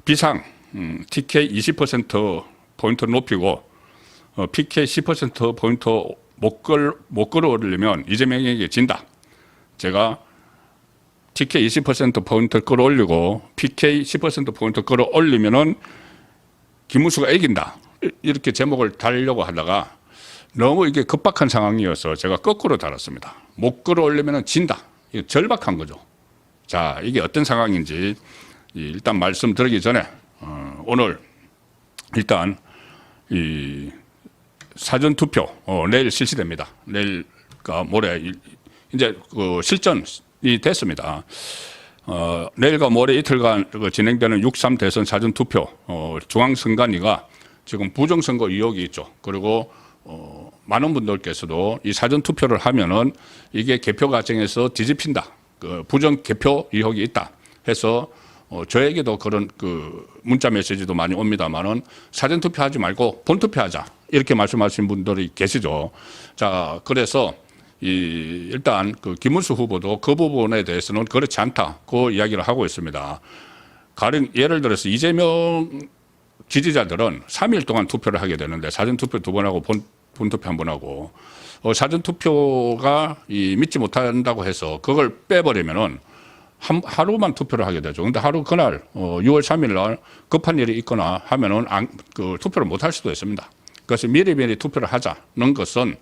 비상 TK 20%포인트 높이고 PK 10%포인트 못 끌어올리면 이재명에게 진다. 제가 TK 20%포인트 끌어올리고 PK 10%포인트 끌어올리면은 김문수가 이긴다. 이렇게 제목을 달려고 하다가 너무 이게 급박한 상황이어서 제가 거꾸로 달았습니다. 못 끌어올리면 진다. 이거 절박한 거죠. 자, 이게 어떤 상황인지 일단 말씀드리기 전에 오늘 일단 이 사전 투표 내일 실시됩니다. 내일과 모레 이제 그 실전이 됐습니다. 내일과 모레 이틀간 진행되는 6.3 대선 사전 투표 중앙선관위가 지금 부정선거 의혹이 있죠. 그리고 많은 분들께서도 이 사전 투표를 하면은 이게 개표 과정에서 뒤집힌다. 그 부정 개표 의혹이 있다. 해서 저에게도 그런 그 문자 메시지도 많이 옵니다만은 사전 투표하지 말고 본 투표하자. 이렇게 말씀하신 분들이 계시죠. 자, 그래서 일단 그 김문수 후보도 그 부분에 대해서는 그렇지 않다. 그 이야기를 하고 있습니다. 가령 예를 들어서 이재명 지지자들은 3일 동안 투표를 하게 되는데 사전 투표 2번 하고 본 투표 1번 하고 사전 투표가 믿지 못한다고 해서 그걸 빼버리면은 하루만 투표를 하게 되죠. 근데 하루 그날 6월 3일 날 급한 일이 있거나 하면은 그 투표를 못 할 수도 있습니다. 그래서 미리미리 투표를 하자는 것은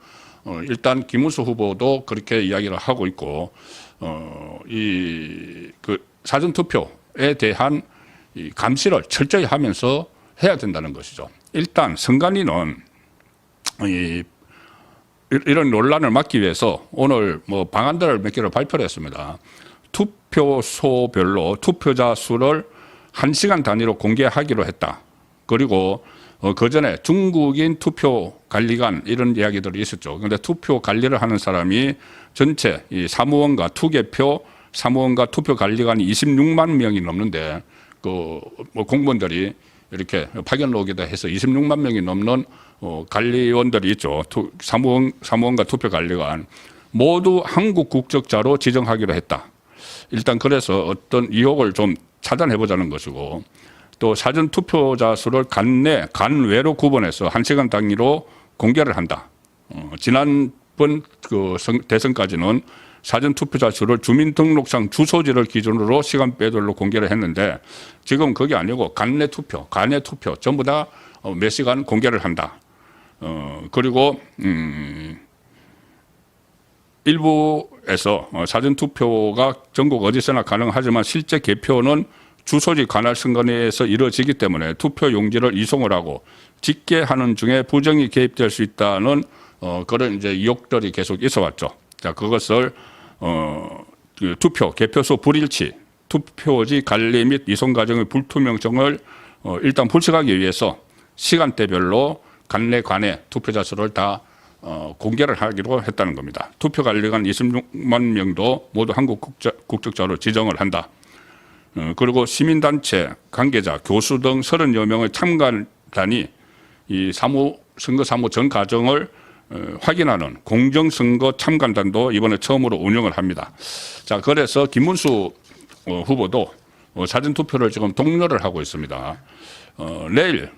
일단 김문수 후보도 그렇게 이야기를 하고 있고 그 사전 투표에 대한 이 감시를 철저히 하면서 해야 된다는 것이죠. 일단 선관위는 이런 논란을 막기 위해서 오늘 뭐 방안들을 몇 개를 발표를 했습니다. 투표소별로 투표자 수를 1시간 단위로 공개하기로 했다. 그리고 그 전에 중국인 투표 관리관 이런 이야기들이 있었죠. 그런데 투표 관리를 하는 사람이 전체 이 사무원과 투개표 사무원과 투표 관리관이 26만 명이 넘는데 그 뭐 공무원들이 이렇게 파견 오기도 해서 26만 명이 넘는 관리원들이 있죠. 사무원과 투표 관리관 모두 한국 국적자로 지정하기로 했다. 일단 그래서 어떤 의혹을 좀 차단해 보자는 것이고 또 사전 투표자 수를 간내, 간외로 구분해서 1시간 단위로 공개를 한다. 지난번 그 대선까지는 사전 투표자 수를 주민등록상 주소지를 기준으로 시간대별로 공개를 했는데 지금 그게 아니고 간내 투표, 간외 투표 전부 다 몇 시간 공개를 한다. 그리고 일부에서 사전 투표가 전국 어디서나 가능하지만 실제 개표는 주소지 관할 선관위에서 이루어지기 때문에 투표 용지를 이송을 하고 직계하는 중에 부정이 개입될 수 있다는 그런 이제 의혹들이 계속 있어왔죠. 자, 그것을 그 투표 개표소 불일치, 투표지 관리 및 이송 과정의 불투명성을 일단 불식하기 위해서 시간대별로 간내 관외 투표자 수를 다 공개를 하기로 했다는 겁니다. 투표 관리관 26만 명도 모두 한국 국적자로 지정을 한다. 그리고 시민단체, 관계자, 교수 등 30여 명의 참관단이 이 선거 사무 전 과정을 확인하는 공정선거 참관단도 이번에 처음으로 운영을 합니다. 자, 그래서 김문수 후보도 사전투표를 지금 독려를 하고 있습니다. 내일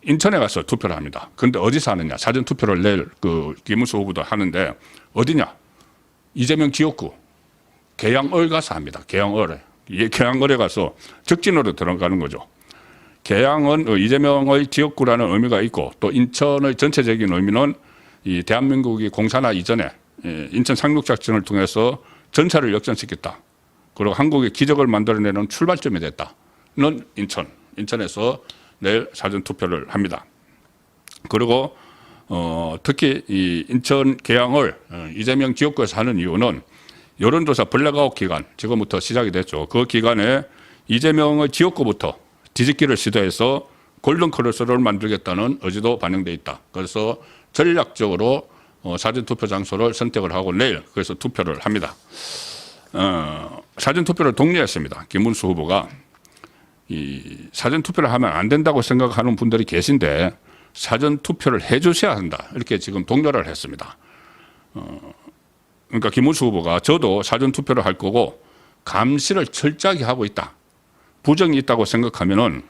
인천에 가서 투표를 합니다. 그런데 어디서 하느냐? 사전투표를 내일 그 김문수 후보도 하는데 어디냐? 이재명 지역구 계양을 가서 합니다. 계양을에. 계양을에 가서 적진으로 들어가는 거죠. 계양은 이재명의 지역구라는 의미가 있고 또 인천의 전체적인 의미는 이 대한민국이 공산화 이전에 인천 상륙작전을 통해서 전차를 역전시켰다. 그리고 한국의 기적을 만들어내는 출발점이 됐다는 인천에서 내일 사전투표를 합니다. 그리고 특히 이 인천 계양을 이재명 지역구에서 하는 이유는 여론조사 블랙아웃 기간 지금부터 시작이 됐죠. 그 기간에 이재명의 지역구부터 뒤집기를 시도해서 골든크로스를 만들겠다는 의지도 반영돼 있다. 그래서 전략적으로 사전투표 장소를 선택을 하고 내일 그래서 투표를 합니다. 사전투표를 독려했습니다. 김문수 후보가 이 사전투표를 하면 안 된다고 생각하는 분들이 계신데 사전투표를 해주셔야 한다. 이렇게 지금 독려를 했습니다. 그러니까 김문수 후보가 저도 사전투표를 할 거고 감시를 철저하게 하고 있다. 부정이 있다고 생각하면은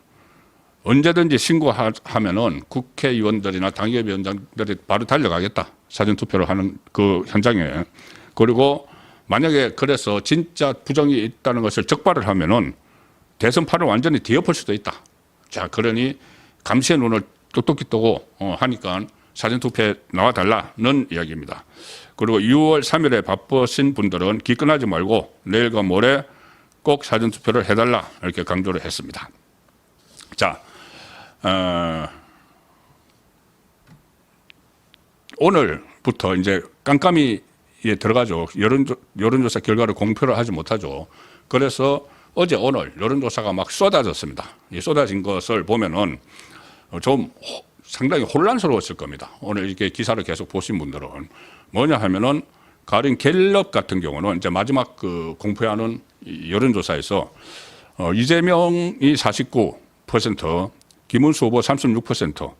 언제든지 신고하면은 국회의원들이나 당협위원장들이 바로 달려가겠다. 사전투표를 하는 그 현장에. 그리고 만약에 그래서 진짜 부정이 있다는 것을 적발을 하면은 대선판을 완전히 뒤엎을 수도 있다. 자, 그러니 감시의 눈을 똑똑히 뜨고 하니까 사전투표에 나와달라는 이야기입니다. 그리고 6월 3일에 바쁘신 분들은 기권하지 말고 내일과 모레 꼭 사전투표를 해달라 이렇게 강조를 했습니다. 자, 오늘부터 이제 깜깜이에 들어가죠. 여론조사 결과를 공표를 하지 못하죠. 그래서 어제 오늘 여론조사가 막 쏟아졌습니다. 이 쏟아진 것을 보면은 좀 상당히 혼란스러웠을 겁니다. 오늘 이렇게 기사를 계속 보신 분들은 뭐냐 하면은 가령 갤럽 같은 경우는 이제 마지막 그 공표하는 여론조사에서 이재명이 49%, 김문수 후보 36%,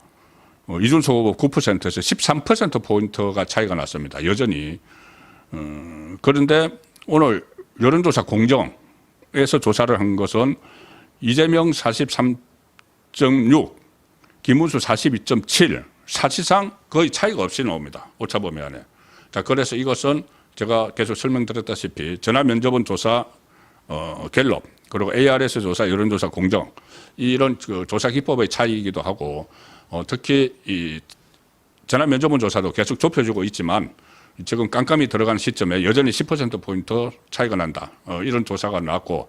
이준석 후보 9%에서 13%포인트가 차이가 났습니다. 여전히. 그런데 오늘 여론조사 공정에서 조사를 한 것은 이재명 43.6, 김문수 42.7, 사실상 거의 차이가 없이 나옵니다. 오차범위안에. 자, 그래서 이것은 제가 계속 설명드렸다시피 전화면접원 조사, 갤럽, 그리고 ARS 조사, 여론조사 공정, 이런 그 조사 기법의 차이이기도 하고, 특히 이 전화면접원 조사도 계속 좁혀지고 있지만 지금 깜깜이 들어가는 시점에 여전히 10%포인트 차이가 난다. 이런 조사가 나왔고,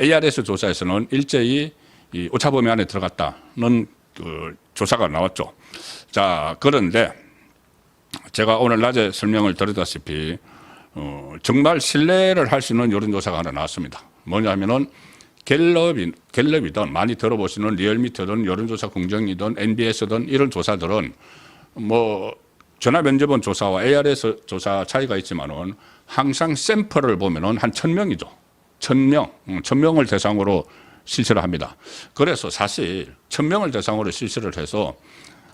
ARS 조사에서는 일제히 이 오차범위 안에 들어갔다는 그 조사가 나왔죠. 자, 그런데 제가 오늘 낮에 설명을 드렸다시피 정말 신뢰를 할 수 있는 여론조사가 하나 나왔습니다. 뭐냐면은 갤럽이든 많이 들어보시는 리얼미터든 여론조사 공정이든 NBS든 이런 조사들은 뭐 전화면접원 조사와 ARS 조사 차이가 있지만은 항상 샘플을 보면은 한 1000명이죠. 1000명을 대상으로 실시를 합니다. 그래서 사실 1000명을 대상으로 실시를 해서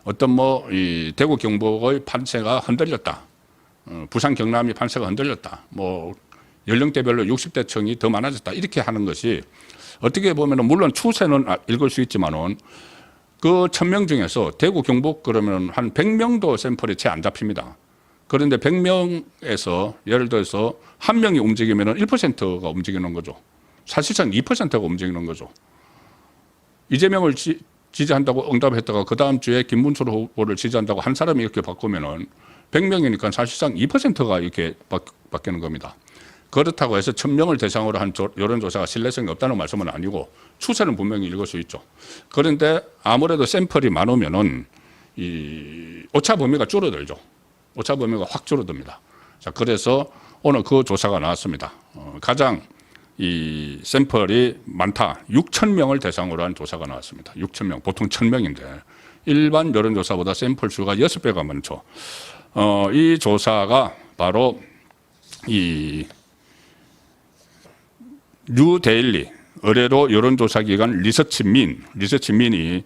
어떤 뭐 이 대구 경북의 판세가 흔들렸다. 부산 경남이 판세가 흔들렸다. 뭐 연령대별로 60대층이 더 많아졌다. 이렇게 하는 것이 어떻게 보면은 물론 추세는 읽을 수 있지만은 그 1000명 중에서 대구 경북 그러면 한 100명도 샘플이 채 안 잡힙니다. 그런데 100명에서 예를 들어서 한 명이 움직이면은 1%가 움직이는 거죠. 사실상 2%가 움직이는 거죠. 이재명을 지지한다고 응답했다가 그 다음 주에 김문수 후보를 지지한다고 한 사람이 이렇게 바꾸면은 100명이니까 사실상 2%가 이렇게 바뀌는 겁니다. 그렇다고 해서 1000명을 대상으로 한 여론조사가 신뢰성이 없다는 말씀은 아니고 추세는 분명히 읽을 수 있죠. 그런데 아무래도 샘플이 많으면은 이 오차 범위가 줄어들죠. 오차 범위가 확 줄어듭니다. 자, 그래서 오늘 그 조사가 나왔습니다. 가장 이 샘플이 많다. 6,000명을 대상으로 한 조사가 나왔습니다. 6,000명. 보통 1,000명인데 일반 여론조사보다 샘플 수가 6배가 많죠. 이 조사가 바로 이 뉴데일리 의뢰로 여론조사기관 리서치민이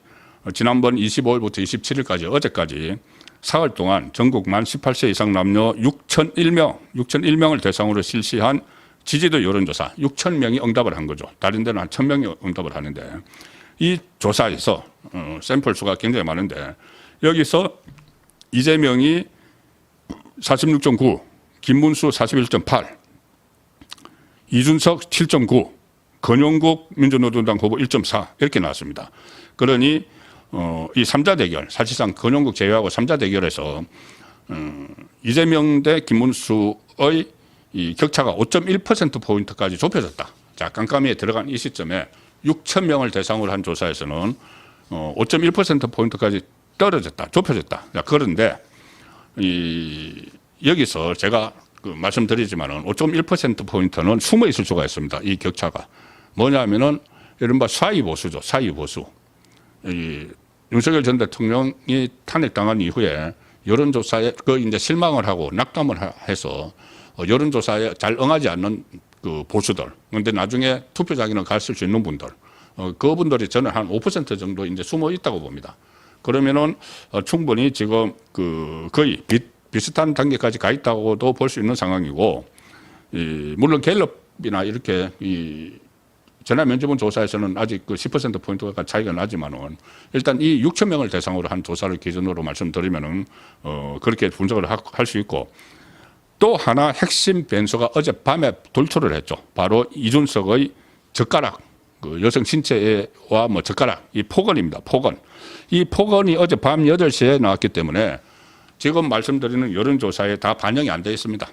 지난번 25일부터 27일까지 어제까지 사흘 동안 전국 만 18세 이상 남녀 6,001명을 대상으로 실시한 지지도 여론조사 6,000명이 응답을 한 거죠. 다른 데는 한 1,000명이 응답을 하는데 이 조사에서 샘플 수가 굉장히 많은데 여기서 이재명이 46.9, 김문수 41.8, 이준석 7.9, 권용국 민주노동당 후보 1.4 이렇게 나왔습니다. 그러니 이 3자 대결, 사실상 권용국 제외하고 3자 대결에서 이재명 대 김문수의 이 격차가 5.1%포인트까지 좁혀졌다. 자, 깜깜이에 들어간 이 시점에 6,000명을 대상으로 한 조사에서는 5.1%포인트까지 떨어졌다. 좁혀졌다. 자, 그런데 여기서 제가 말씀드리지만은 5.1%포인트는 숨어 있을 수가 있습니다. 이 격차가. 뭐냐면은 이른바 사이보수죠. 사이보수. 윤석열 전 대통령이 탄핵당한 이후에 여론조사에 이제 실망을 하고 낙담을 해서 여론조사에 잘 응하지 않는 그 보수들. 그런데 나중에 투표장에는 갔을 수 있는 분들. 그분들이 저는 한 5% 정도 이제 숨어 있다고 봅니다. 그러면은 충분히 지금 거의 비슷한 단계까지 가 있다고도 볼 수 있는 상황이고, 물론 갤럽이나 이렇게 전화 면접원 조사에서는 아직 그 10%포인트가 차이가 나지만은 일단 이 6천 명을 대상으로 한 조사를 기준으로 말씀드리면은 그렇게 분석을 할 수 있고 또 하나 핵심 변수가 어젯밤에 돌출을 했죠. 바로 이준석의 젓가락, 그 여성 신체와 뭐 젓가락, 이 폭언입니다. 폭언. 이 폭언이 어젯밤 8시에 나왔기 때문에 지금 말씀드리는 여론조사에 다 반영이 안 되어 있습니다.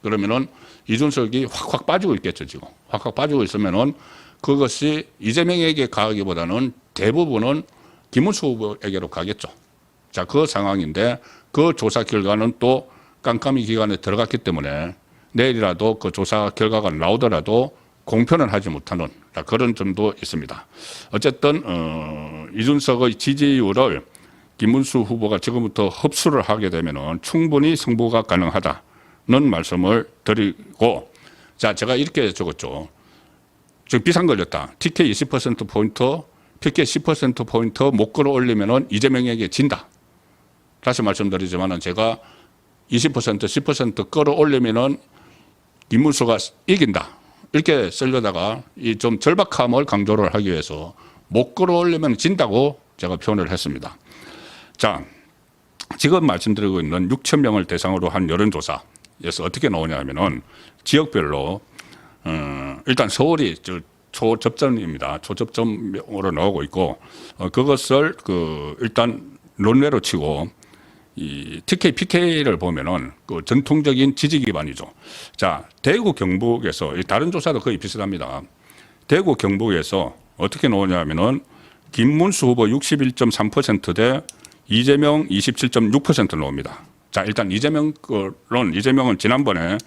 그러면은 이준석이 확확 빠지고 있겠죠, 지금. 확확 빠지고 있으면은 그것이 이재명에게 가기보다는 대부분은 김문수 후보에게로 가겠죠. 자, 그 상황인데 그 조사 결과는 또 깜깜이 기간에 들어갔기 때문에 내일이라도 그 조사 결과가 나오더라도 공표는 하지 못하는 그런 점도 있습니다. 어쨌든 이준석의 지지율을 김문수 후보가 지금부터 흡수를 하게 되면은 충분히 승부가 가능하다는 말씀을 드리고, 자, 제가 이렇게 적었죠. 지금 비상 걸렸다. TK 20%포인트, PK 10%포인트 못 끌어올리면은 이재명에게 진다. 다시 말씀드리지만은 제가 20%, 10% 끌어올리면은 김문수가 이긴다. 이렇게 쓰려다가 이 좀 절박함을 강조를 하기 위해서 못 끌어올리면 진다고 제가 표현을 했습니다. 자, 지금 말씀드리고 있는 6천 명을 대상으로 한 여론조사에서 어떻게 나오냐 하면은 지역별로 일단 서울이 초접점입니다. 초접점으로 나오고 있고 그것을 일단 논외로 치고 이 TK, PK를 보면은 그 전통적인 지지 기반이죠. 자, 대구 경북에서 다른 조사도 거의 비슷합니다. 대구 경북에서 어떻게 나오냐 하면은 김문수 후보 61.3% 대 이재명 27.6% 나옵니다. 자, 일단 이재명은 지난번에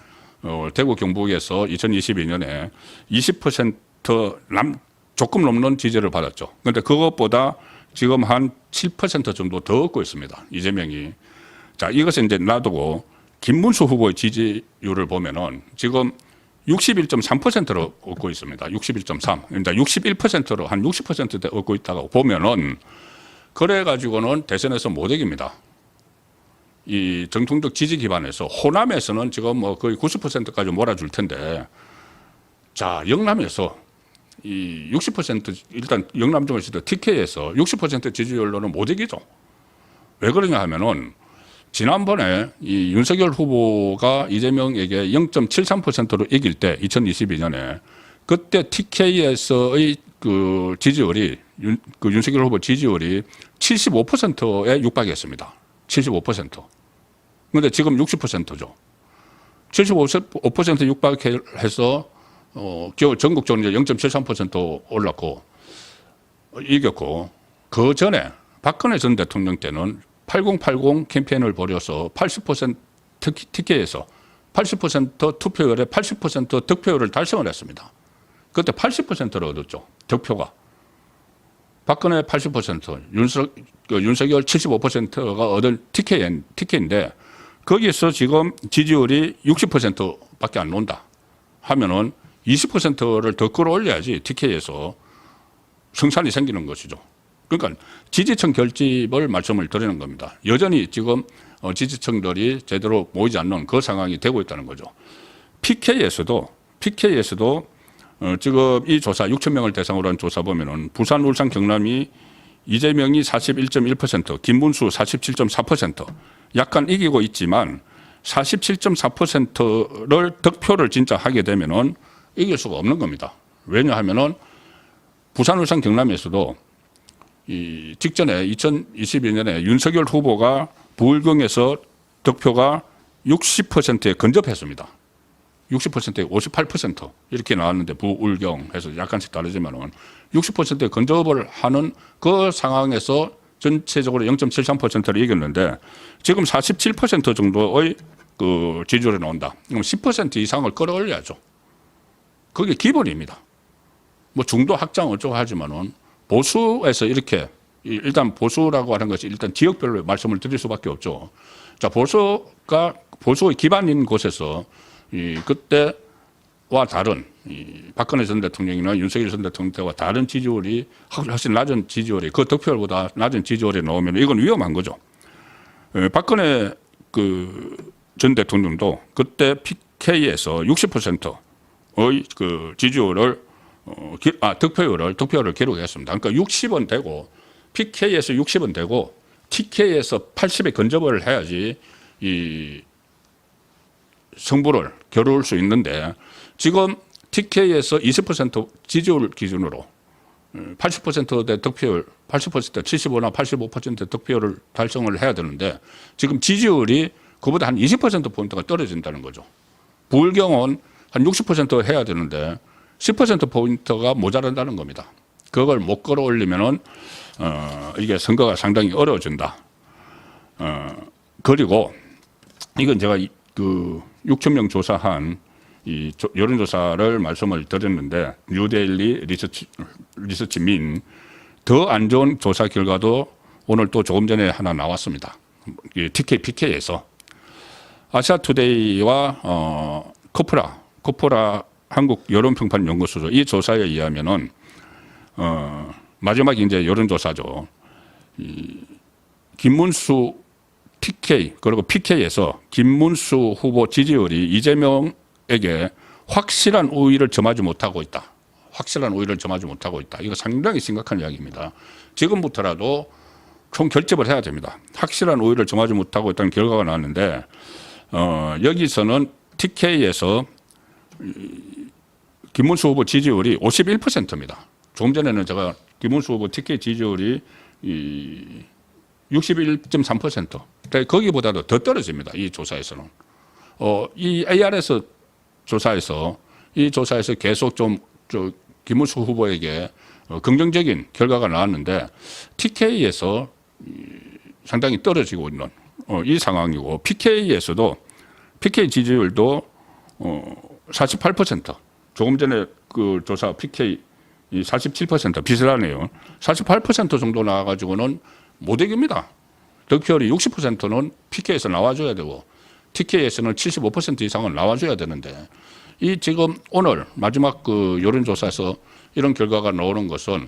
대구 경북에서 2022년에 20% 조금 넘는 지지를 받았죠. 그런데 그것보다 지금 한 7% 정도 더 얻고 있습니다. 이재명이. 자, 이것은 이제 놔두고 김문수 후보의 지지율을 보면은 지금 61.3%로 얻고 있습니다. 61.3. 그러니까 61%로 한 60%대 얻고 있다고 보면은 그래가지고는 대선에서 못 이깁니다. 이 정통적 지지 기반에서 호남에서는 지금 뭐 거의 90%까지 몰아줄 텐데, 자, 영남에서 이 60% 일단 영남 중에서도 TK에서 60% 지지율로는 못 이기죠. 왜 그러냐 하면은 지난번에 이 윤석열 후보가 이재명에게 0.73%로 이길 때 2022년에 그때 TK에서의 그 지지율이 윤석열 후보 지지율이 75%에 육박했습니다. 75%. 그런데 지금 60%죠. 75% 육박해서 전국적으로 이제 0.73% 올랐고 이겼고, 그 전에 박근혜 전 대통령 때는 8080 캠페인을 벌여서 80% TK에서 80% 투표율에 80% 득표율을 달성을 했습니다. 그때 80%를 얻었죠. 득표가. 박근혜 80%, 윤석열 75%가 얻은 TK인데 거기에서 지금 지지율이 60%밖에 안 논다 하면은 20%를 더 끌어올려야지 TK에서 성산이 생기는 것이죠. 그러니까 지지층 결집을 말씀을 드리는 겁니다. 여전히 지금 지지층들이 제대로 모이지 않는 그 상황이 되고 있다는 거죠. PK에서도 지금 이 조사 6천 명을 대상으로 한 조사 보면은 부산, 울산, 경남이 이재명이 41.1%, 김문수 47.4% 약간 이기고 있지만 47.4%를 득표를 진짜 하게 되면은 이길 수가 없는 겁니다. 왜냐하면은 부산, 울산, 경남에서도 이 직전에 2022년에 윤석열 후보가 부울경에서 득표가 60%에 근접했습니다. 60%에 58% 이렇게 나왔는데 부울경에서 약간씩 다르지만은 60%에 근접을 하는 그 상황에서 전체적으로 0.73%를 이겼는데 지금 47% 정도의 그 지지율이 나온다. 그럼 10% 이상을 끌어올려야죠. 그게 기본입니다. 뭐 중도 확장 어쩌고 하지만은 보수에서 이렇게 일단 보수라고 하는 것이 일단 지역별로 말씀을 드릴 수밖에 없죠. 자, 보수의 기반인 곳에서 그때와 다른 박근혜 전 대통령이나 윤석열 전 대통령 때와 다른 지지율이 훨씬 낮은 지지율이 그 득표율보다 낮은 지지율이 나오면 이건 위험한 거죠. 박근혜 전 대통령도 그때 PK에서 60%의 그 지지율을 득표율을 기록했습니다. 그러니까 60은 되고 PK에서 60은 되고 TK에서 80에 근접을 해야지 이 승부를 겨룰 수 있는데 지금 TK에서 20% 지지율 기준으로 80%대 득표율, 80% 75나 85% 득표율을 달성을 해야 되는데 지금 지지율이 그보다 한 20%포인트가 떨어진다는 거죠. 부울경은 한 60% 해야 되는데 10%포인트가 모자란다는 겁니다. 그걸 못 끌어올리면은 이게 선거가 상당히 어려워진다. 그리고 이건 제가 그 6천 명 조사한 이 여론조사를 말씀을 드렸는데 뉴데일리 리서치 민 더 안 좋은 조사 결과도 오늘 또 조금 전에 하나 나왔습니다. TK, PK에서 아시아투데이와 코프라 한국 여론평판연구소죠. 이 조사에 의하면은 마지막 이제 여론조사죠. 김문수 TK 그리고 PK에서 김문수 후보 지지율이 이재명에게 확실한 우위를 점하지 못하고 있다. 확실한 우위를 점하지 못하고 있다. 이거 상당히 심각한 이야기입니다. 지금부터라도 총 결집을 해야 됩니다. 확실한 우위를 점하지 못하고 있다는 결과가 나왔는데 여기서는 TK에서 김문수 후보 지지율이 51%입니다. 조금 전에는 제가 김문수 후보 TK 지지율이 61.3%. 거기보다도 더 떨어집니다. 이 조사에서는. 이 ARS 조사에서 계속 김문수 후보에게 긍정적인 결과가 나왔는데 TK에서 상당히 떨어지고 있는 이 상황이고 PK에서도 PK 지지율도 48%. 조금 전에 그 조사 PK 47% 비슷하네요. 48% 정도 나와가지고는 못 이깁니다. 득표율이 60%는 PK에서 나와줘야 되고 TK에서는 75% 이상은 나와줘야 되는데 이 지금 오늘 마지막 그 여론조사에서 이런 결과가 나오는 것은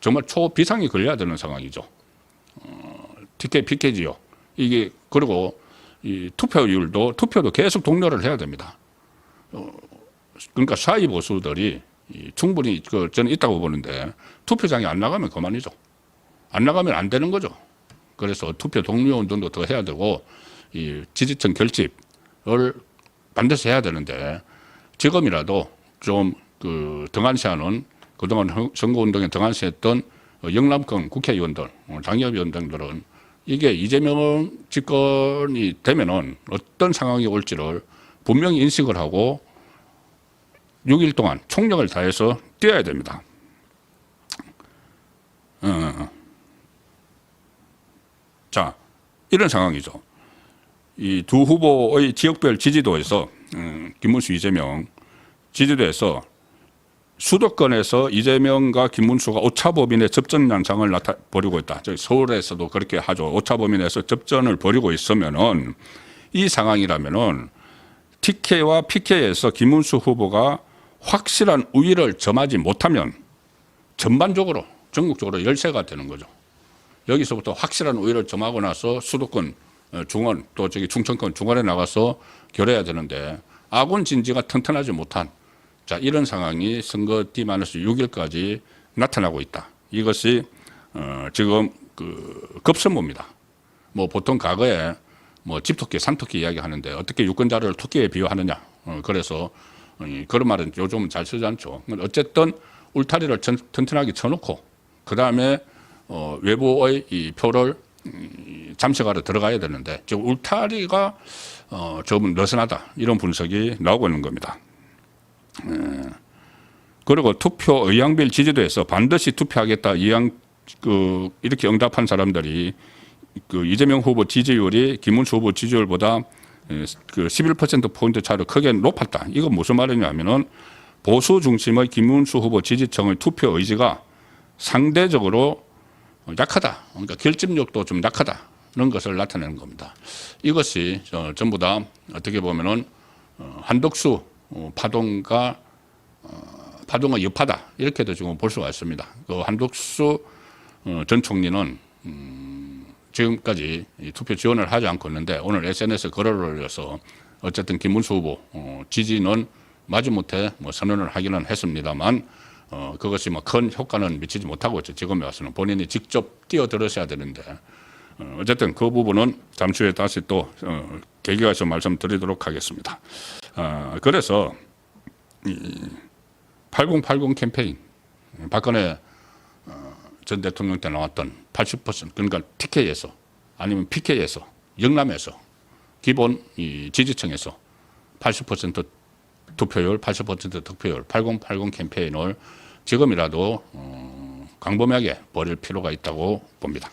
정말 초비상이 걸려야 되는 상황이죠. TK, PK지요. 이게 그리고 이 투표도 계속 독려를 해야 됩니다. 그러니까 사이 보수들이 충분히 저는 있다고 보는데 투표장에 안 나가면 그만이죠. 안 나가면 안 되는 거죠. 그래서 투표 독려 운동도 더 해야 되고 이 지지층 결집을 반드시 해야 되는데 지금이라도 좀 그 등한시하는 그동안 선거운동에 등한시했던 영남권 국회의원들, 당협위원들은 이게 이재명 집권이 되면은 어떤 상황이 올지를 분명히 인식을 하고 6일 동안 총력을 다해서 뛰어야 됩니다. 자, 이런 상황이죠. 이 두 후보의 지역별 지지도에서 김문수, 이재명 지지도에서 수도권에서 이재명과 김문수가 오차범위내 접전 양상을 벌이고 있다. 서울에서도 그렇게 하죠. 오차범위내에서 접전을 벌이고 있으면은 이 상황이라면은 TK와 PK에서 김문수 후보가 확실한 우위를 점하지 못하면 전반적으로 전국적으로 열세가 되는 거죠. 여기서부터 확실한 우위를 점하고 나서 수도권, 중원 또 충청권 중원에 나가서 겨뤄야 되는데 아군 진지가 튼튼하지 못한 이런 상황이 선거 D-6일까지 나타나고 있다. 이것이 지금 그 급선무입니다. 뭐 보통 과거에 뭐 집토끼, 산토끼 이야기하는데 어떻게 유권자를 토끼에 비유하느냐. 그래서 그런 말은 요즘은 잘 쓰지 않죠. 어쨌든 울타리를 튼튼하게 쳐놓고 그 다음에 외부의 이 표를 잠식하러 들어가야 되는데 지금 울타리가 조금 느슨하다 이런 분석이 나오고 있는 겁니다. 그리고 투표 의향별 지지도에서 반드시 투표하겠다 이렇게 응답한 사람들이 그 이재명 후보 지지율이 김문수 후보 지지율보다 그 11%포인트 차로 크게 높았다. 이건 무슨 말이냐면은 보수 중심의 김문수 후보 지지층의 투표 의지가 상대적으로 약하다. 그러니까 결집력도 좀 약하다는 것을 나타내는 겁니다. 이것이 전부 다 어떻게 보면은 한덕수 파동의 여파다. 이렇게도 지금 볼 수가 있습니다. 그 한덕수 전 총리는 지금까지 투표 지원을 하지 않고 있는데 오늘 SNS에 글을 올려서 어쨌든 김문수 후보 지지는 마지못해 뭐 선언을 하기는 했습니다만 그것이 뭐 큰 효과는 미치지 못하고 있죠. 지금에 와서는 본인이 직접 뛰어들으셔야 되는데 어쨌든 그 부분은 잠시 후에 다시 또 계기가 있어 말씀드리도록 하겠습니다. 그래서 이 8080 캠페인 박근혜 전 대통령 때 나왔던 80% 그러니까 TK에서 아니면 PK에서 영남에서 기본 이 지지층에서 80% 투표율, 80% 득표율 8080 캠페인을 지금이라도 광범위하게 벌일 필요가 있다고 봅니다.